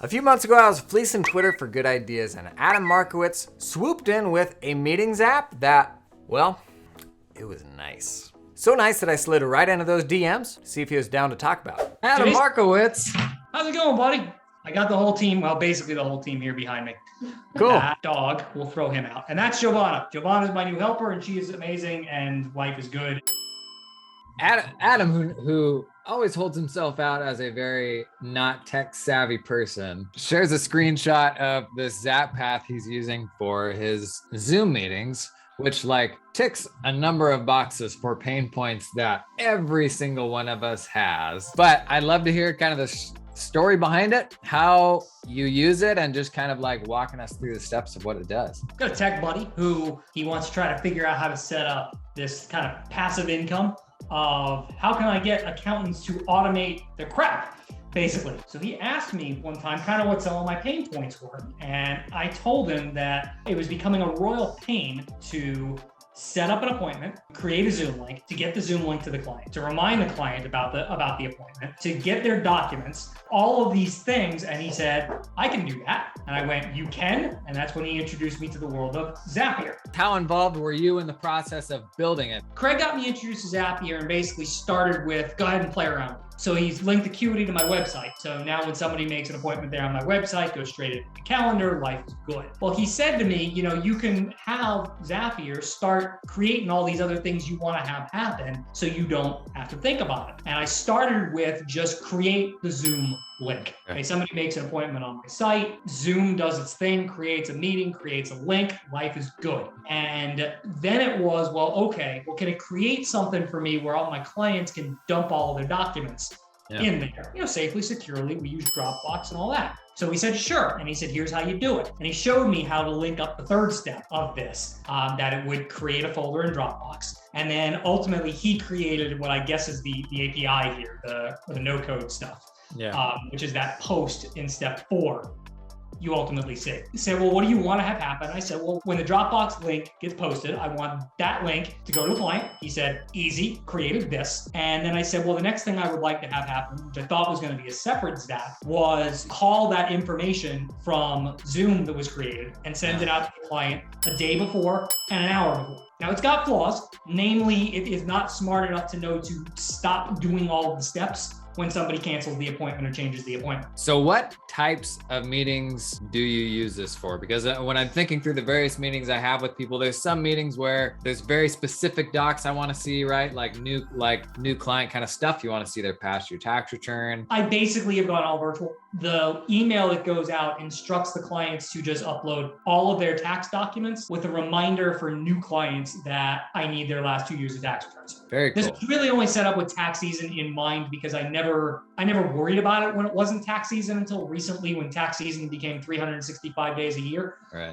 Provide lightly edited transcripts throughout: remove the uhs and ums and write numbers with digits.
A few months ago, I was fleecing Twitter for good ideas, and Adam Markowitz swooped in with a meetings app that, well, it was nice. So nice that I slid right into those DMs, see if he was down to talk about it. Adam Jason? Markowitz. How's it going, buddy? I got the whole team, well, basically the whole team here behind me. Cool. That dog, we'll throw him out. And that's Giovanna. Giovanna's my new helper, and she is amazing, and life is good. Adam, who always holds himself out as a very not tech savvy person, shares a screenshot of this Zap path he's using for his Zoom meetings, which ticks a number of boxes for pain points that every single one of us has. But I'd love to hear kind of the story behind it, how you use it, and just kind of walking us through the steps of what it does. I've got a tech buddy who he wants to try to figure out how to set up this kind of passive income of how can I get accountants to automate their crap, basically. So he asked me one time kind of what some of my pain points were. And I told him that it was becoming a royal pain to set up an appointment, create a Zoom link, to get the Zoom link to the client, to remind the client about the appointment, to get their documents, all of these things. And he said, I can do that. And I went, you can? And that's when he introduced me to the world of Zapier. How involved were you in the process of building it? Craig got me introduced to Zapier and basically started with, go ahead and play around. So he's linked Acuity to my website. So now when somebody makes an appointment there on my website, goes straight into the calendar, life is good. Well, he said to me, you can have Zapier start creating all these other things you want to have happen so you don't have to think about it. And I started with just create the Zoom link. Okay, somebody makes an appointment on my site, Zoom does its thing, creates a meeting, creates a link, life is good. And then it was, can it create something for me where all my clients can dump all of their documents in there, safely, securely. We use Dropbox and all that. So we said, sure. And he said, here's how you do it. And he showed me how to link up the third step of this, that it would create a folder in Dropbox. And then ultimately he created what I guess is the API here, the no code stuff, which is that post in step 4. You ultimately say, well, what do you want to have happen? I said, well, when the Dropbox link gets posted, I want that link to go to the client. He said, easy, created this. And then I said, well, the next thing I would like to have happen, which I thought was going to be a separate Zap, was call that information from Zoom that was created and send it out to the client a day before and an hour before. Now it's got flaws, namely it is not smart enough to know to stop doing all of the steps when somebody cancels the appointment or changes the appointment. So what types of meetings do you use this for? Because when I'm thinking through the various meetings I have with people, there's some meetings where there's very specific docs I want to see, right? Like new client kind of stuff. You want to see their past year tax return. I basically have gone all virtual. The email that goes out instructs the clients to just upload all of their tax documents with a reminder for new clients that I need their last 2 years of tax returns. Very cool. This is really only set up with tax season in mind because I never worried about it when it wasn't tax season until recently when tax season became 365 days a year. Right.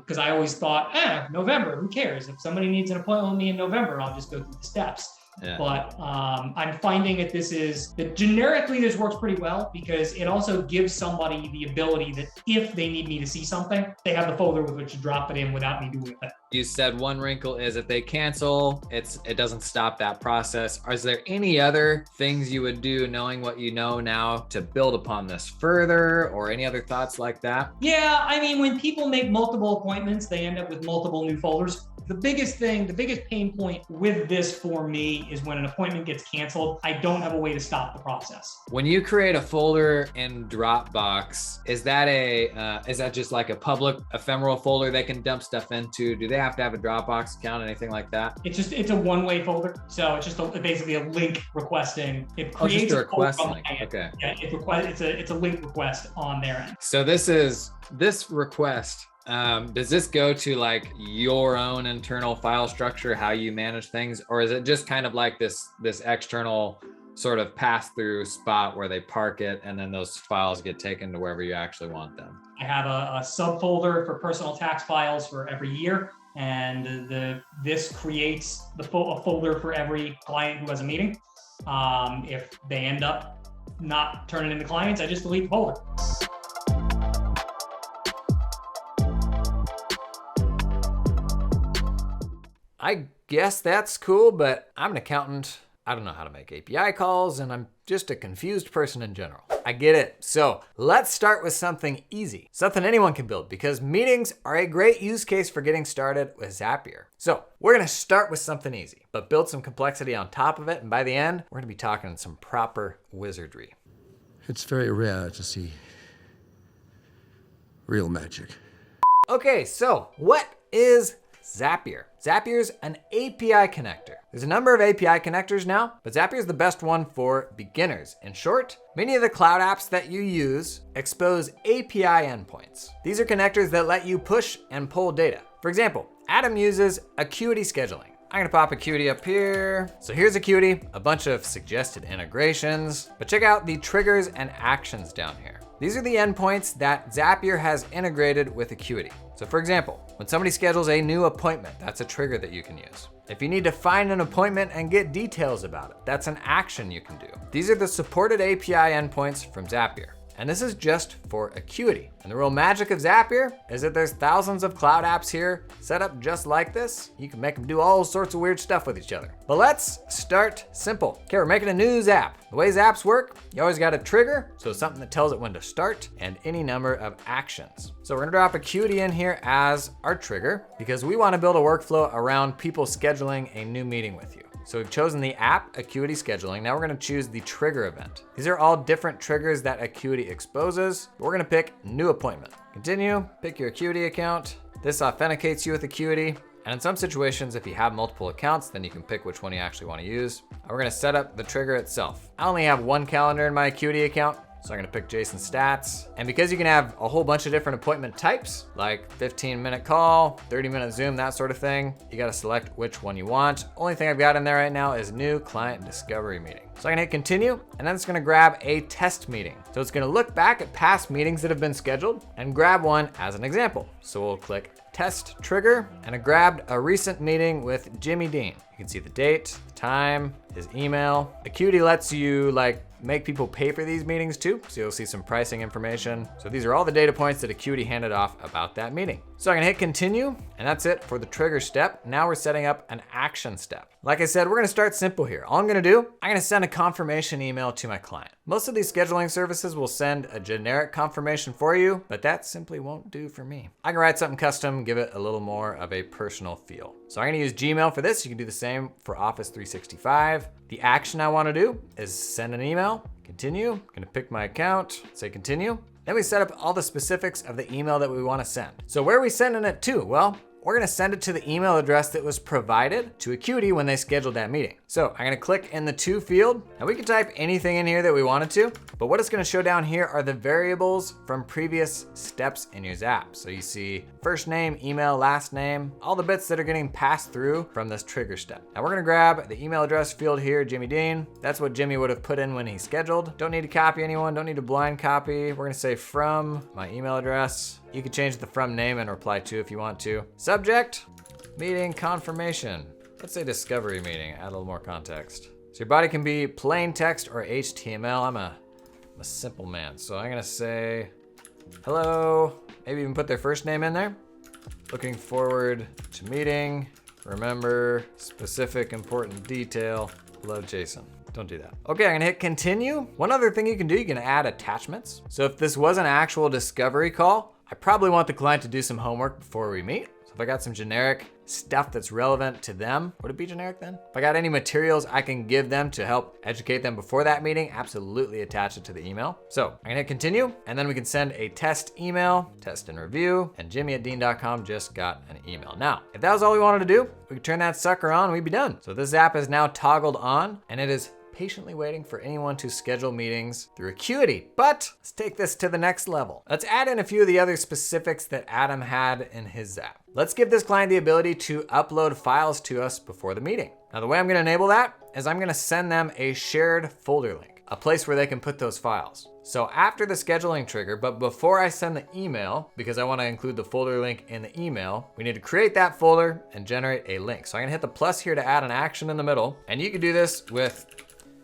Because I always thought, November, who cares? If somebody needs an appointment with me in November, I'll just go through the steps. Yeah. But I'm finding that generically this works pretty well because it also gives somebody the ability that if they need me to see something, they have the folder with which to drop it in without me doing it. You said one wrinkle is if they cancel, it doesn't stop that process. Is there any other things you would do knowing what you know now to build upon this further, or any other thoughts like that? Yeah, I mean, when people make multiple appointments, they end up with multiple new folders. The biggest pain point with this for me is when an appointment gets canceled, I don't have a way to stop the process. When you create a folder in Dropbox, is that just like a public ephemeral folder they can dump stuff into? Do they have to have a Dropbox account, anything like that? It's a one-way folder. So it's just basically a link requesting. It creates just a request link. Okay. Yeah, it's a link request on their end. So this request, does this go to your own internal file structure, how you manage things, or is it just kind of like this external sort of pass-through spot where they park it and then those files get taken to wherever you actually want them? I have a subfolder for personal tax files for every year, and this creates a folder for every client who has a meeting. If they end up not turning into clients, I just delete the folder. I guess that's cool, but I'm an accountant. I don't know how to make API calls, and I'm just a confused person in general. I get it. So let's start with something easy, something anyone can build, because meetings are a great use case for getting started with Zapier. So we're gonna start with something easy, but build some complexity on top of it. And by the end, we're gonna be talking some proper wizardry. It's very rare to see real magic. Okay, so what is Zapier? Zapier's an API connector. There's a number of API connectors now, but Zapier's the best one for beginners. In short, many of the cloud apps that you use expose API endpoints. These are connectors that let you push and pull data. For example, Adam uses Acuity scheduling. I'm gonna pop Acuity up here. So here's Acuity, a bunch of suggested integrations, but check out the triggers and actions down here. These are the endpoints that Zapier has integrated with Acuity. So for example, when somebody schedules a new appointment, that's a trigger that you can use. If you need to find an appointment and get details about it, that's an action you can do. These are the supported API endpoints from Zapier. And this is just for Acuity. And the real magic of Zapier is that there's thousands of cloud apps here set up just like this. You can make them do all sorts of weird stuff with each other. But let's start simple. Okay, we're making a new Zap. The way Zaps work, you always got a trigger, so something that tells it when to start, and any number of actions. So we're gonna drop Acuity in here as our trigger because we wanna build a workflow around people scheduling a new meeting with you. So we've chosen the app Acuity scheduling. Now we're gonna choose the trigger event. These are all different triggers that Acuity exposes. We're gonna pick new appointment. Continue, pick your Acuity account. This authenticates you with Acuity. And in some situations, if you have multiple accounts, then you can pick which one you actually wanna use. And we're gonna set up the trigger itself. I only have one calendar in my Acuity account, so I'm gonna pick Jason Stats. And because you can have a whole bunch of different appointment types, like 15-minute call, 30-minute Zoom, that sort of thing, you gotta select which one you want. Only thing I've got in there right now is new client discovery meeting. So I'm gonna hit continue, and then it's gonna grab a test meeting. So it's gonna look back at past meetings that have been scheduled and grab one as an example. So we'll click test trigger, and it grabbed a recent meeting with Jimmy Dean. You can see the date, the time, his email. Acuity lets you make people pay for these meetings too, so you'll see some pricing information. So these are all the data points that Acuity handed off about that meeting. So I'm gonna hit continue, and that's it for the trigger step. Now we're setting up an action step. Like I said, we're gonna start simple here. All I'm gonna do, I'm gonna send a confirmation email to my client. Most of these scheduling services will send a generic confirmation for you, but that simply won't do for me. I can write something custom, give it a little more of a personal feel. So I'm gonna use Gmail for this. You can do the same for Office 365. The action I wanna do is send an email, continue. I'm gonna pick my account, say continue. Then we set up all the specifics of the email that we wanna send. So where are we sending it to? Well, we're gonna send it to the email address that was provided to Acuity when they scheduled that meeting. So I'm gonna click in the to field, and we can type anything in here that we wanted to, but what it's gonna show down here are the variables from previous steps in your Zap. So you see first name, email, last name, all the bits that are getting passed through from this trigger step. Now we're gonna grab the email address field here, Jimmy Dean. That's what Jimmy would have put in when he scheduled. Don't need to copy anyone, don't need to blind copy. We're gonna say from my email address. You can change the from name and reply to if you want to. Subject, meeting confirmation. Let's say discovery meeting, add a little more context. So your body can be plain text or HTML. I'm a simple man. So I'm gonna say, hello, maybe even put their first name in there. Looking forward to meeting. Remember, specific important detail. Love Jason. Don't do that. Okay, I'm gonna hit continue. One other thing you can do, you can add attachments. So if this was an actual discovery call, I probably want the client to do some homework before we meet. So if I got some generic stuff that's relevant to them, would it be generic then? If I got any materials I can give them to help educate them before that meeting, absolutely attach it to the email. So I'm gonna hit continue, and then we can send a test email, test and review, and Jimmy@Dean.com just got an email. Now, if that was all we wanted to do, we could turn that sucker on and we'd be done. So this app is now toggled on, and it is patiently waiting for anyone to schedule meetings through Acuity. But let's take this to the next level. Let's add in a few of the other specifics that Adam had in his Zap. Let's give this client the ability to upload files to us before the meeting. Now the way I'm gonna enable that is I'm gonna send them a shared folder link, a place where they can put those files. So after the scheduling trigger, but before I send the email, because I wanna include the folder link in the email, we need to create that folder and generate a link. So I'm gonna hit the plus here to add an action in the middle, and you can do this with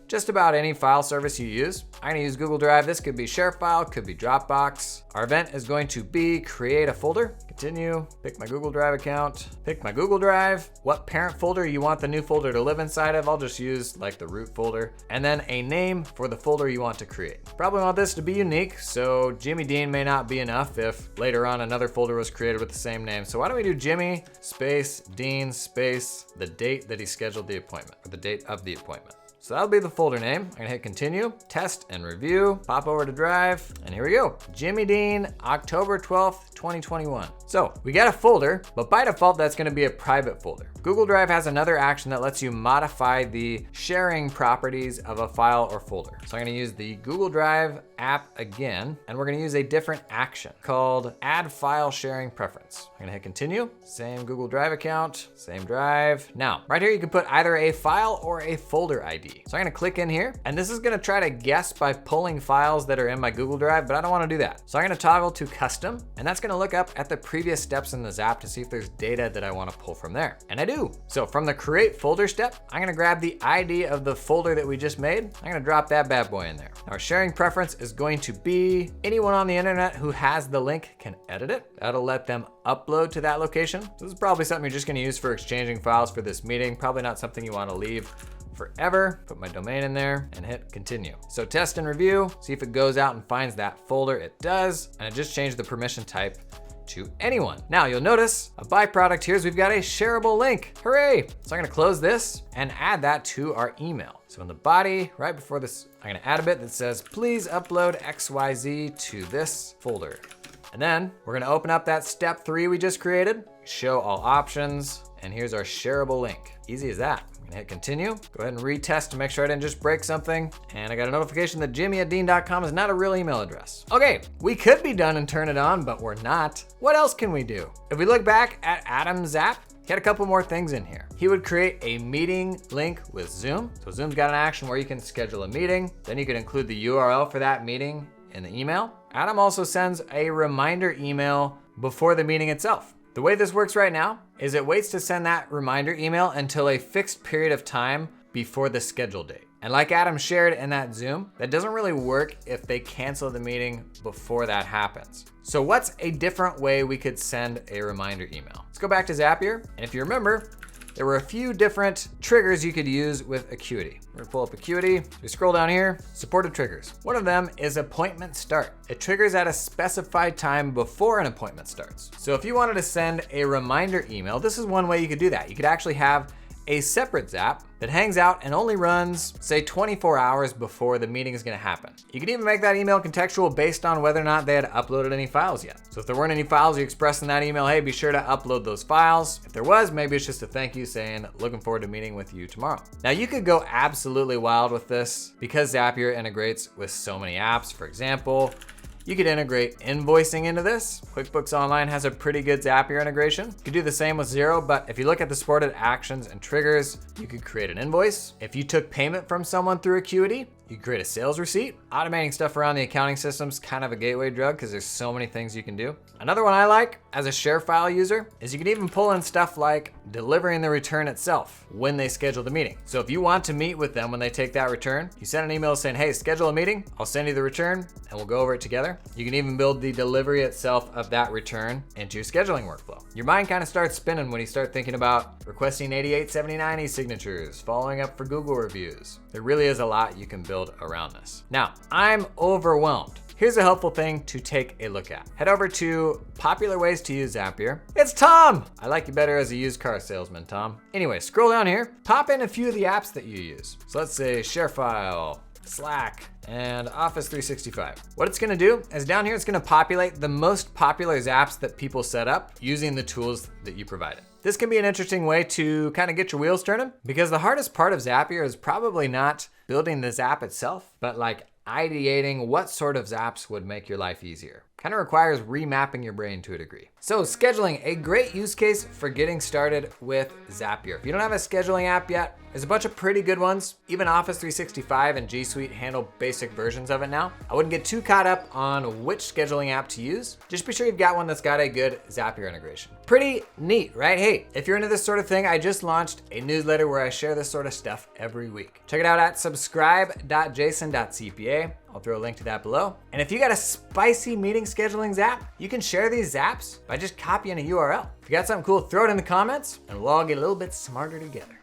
just about any file service you use. I'm gonna use Google Drive. This could be ShareFile, could be Dropbox. Our event is going to be create a folder. Continue, pick my Google Drive account, pick my Google Drive, what parent folder you want the new folder to live inside of. I'll just use like the root folder, and then a name for the folder you want to create. Probably want this to be unique, so Jimmy Dean may not be enough if later on another folder was created with the same name. So why don't we do Jimmy space Dean space the date that he scheduled the appointment, or the date of the appointment. So that'll be the folder name. I'm gonna hit continue, test and review, pop over to Drive, and here we go. Jimmy Dean, October 12th, 2021. So we got a folder, but by default, that's gonna be a private folder. Google Drive has another action that lets you modify the sharing properties of a file or folder. So I'm gonna use the Google Drive app again, and we're gonna use a different action called Add File Sharing Preference. I'm gonna hit continue, same Google Drive account, same drive. Now, right here, you can put either a file or a folder ID. So I'm gonna click in here, and this is gonna try to guess by pulling files that are in my Google Drive, but I don't wanna do that. So I'm gonna toggle to custom, and that's gonna look up at the previous steps in the Zap to see if there's data that I wanna pull from there. And I do. So from the create folder step, I'm gonna grab the ID of the folder that we just made. I'm gonna drop that bad boy in there. Our sharing preference is going to be anyone on the internet who has the link can edit it. That'll let them upload to that location. This is probably something you're just gonna use for exchanging files for this meeting. Probably not something you wanna leave forever. Put my domain in there and hit continue. So test and review, see if it goes out and finds that folder. It does, and it just changed the permission type to anyone. Now you'll notice a byproduct here is we've got a shareable link. Hooray! So I'm gonna close this and add that to our email. So in the body, right before this, I'm gonna add a bit that says, please upload XYZ to this folder. And then we're gonna open up that step 3 we just created, show all options, and here's our shareable link. Easy as that. I'm gonna hit continue. Go ahead and retest to make sure I didn't just break something. And I got a notification that jimmy@dean.com is not a real email address. Okay, we could be done and turn it on, but we're not. What else can we do? If we look back at Adam's app, he had a couple more things in here. He would create a meeting link with Zoom. So Zoom's got an action where you can schedule a meeting. Then you can include the URL for that meeting in the email. Adam also sends a reminder email before the meeting itself. The way this works right now is it waits to send that reminder email until a fixed period of time before the schedule date. And like Adam shared in that Zoom, that doesn't really work if they cancel the meeting before that happens. So what's a different way we could send a reminder email? Let's go back to Zapier. And if you remember, there were a few different triggers you could use with Acuity. We're gonna pull up Acuity. We scroll down here, supported triggers. One of them is appointment start. It triggers at a specified time before an appointment starts. So if you wanted to send a reminder email, this is one way you could do that. You could actually have a separate Zap that hangs out and only runs, say, 24 hours before the meeting is gonna happen. You could even make that email contextual based on whether or not they had uploaded any files yet. So if there weren't any files you expressed in that email, hey, be sure to upload those files. If there was, maybe it's just a thank you saying, looking forward to meeting with you tomorrow. Now you could go absolutely wild with this because Zapier integrates with so many apps. For example, you could integrate invoicing into this. QuickBooks Online has a pretty good Zapier integration. You could do the same with Xero, but if you look at the supported actions and triggers, you could create an invoice. If you took payment from someone through Acuity, you could create a sales receipt. Automating stuff around the accounting system's kind of a gateway drug because there's so many things you can do. Another one I like as a ShareFile user is you can even pull in stuff like delivering the return itself when they schedule the meeting. So if you want to meet with them when they take that return, you send an email saying, hey, schedule a meeting, I'll send you the return and we'll go over it together. You can even build the delivery itself of that return into your scheduling workflow. Your mind kind of starts spinning when you start thinking about requesting 8879 e-signatures, following up for Google reviews. There really is a lot you can build around this. Now, I'm overwhelmed. Here's a helpful thing to take a look at. Head over to popular ways to use Zapier. It's Tom! I like you better as a used car salesman, Tom. Anyway, scroll down here, pop in a few of the apps that you use. So let's say ShareFile, Slack, and Office 365. What it's gonna do is down here, it's gonna populate the most popular Zaps that people set up using the tools that you provided. This can be an interesting way to kind of get your wheels turning because the hardest part of Zapier is probably not building the Zap itself, but like ideating what sort of Zaps would make your life easier. Kind of requires remapping your brain to a degree. So scheduling, a great use case for getting started with Zapier. If you don't have a scheduling app yet, There's a bunch of pretty good ones. Even Office 365 and G Suite handle basic versions of it now. I wouldn't get too caught up on which scheduling app to use. Just be sure you've got one that's got a good Zapier integration. Pretty neat, right? Hey, if you're into this sort of thing, I just launched a newsletter where I share this sort of stuff every week. Check it out at subscribe.jason.cpa. I'll throw a link to that below. And if you got a spicy meeting scheduling zap, you can share these zaps by just copying a URL. If you got something cool, throw it in the comments and we'll all get a little bit smarter together.